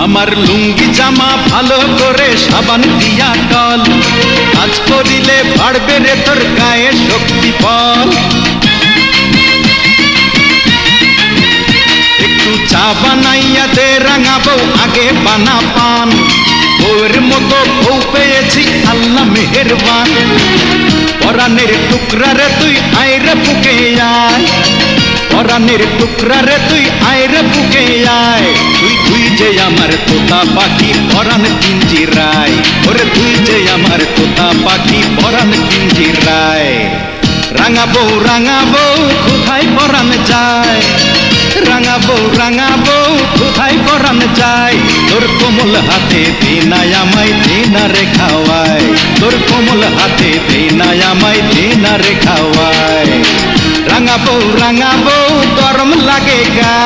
আমার লুঙ্গি জামা ভালো করে সাবান দিয়া টল, কাজ করিলে বাড়বে রে তোর গায়ে শক্তি বল। একটু চা বানাইয়া দে রাঙা বউ, আগে বানা পান। বউয়ের মতো বউ পেয়েছি আল্লাহ মেহেরবান। পরাণের টুকরা রে তুই আইরে বুকে আয়, পরাণের টুকরা রে তুই আইরে বুকে আয়। তুই যে আমার তোতা পাখি পরাণ পিঞ্জিরায়, ওরে তুই যে আমার তোতা পাখি পরাণ পিঞ্জিরায়। রাঙা বউ কোথায় পরাণ যায়, রাঙা বউ কোথায় পরাণ যায়। তোর কোমল হাতে দে না আমায়, দে না রে খাওয়ায়। তোর কোমল হাতে দে না আমায়, দে না রে খাওয়ায়। রাঙা বউ গরম লাগে গায়।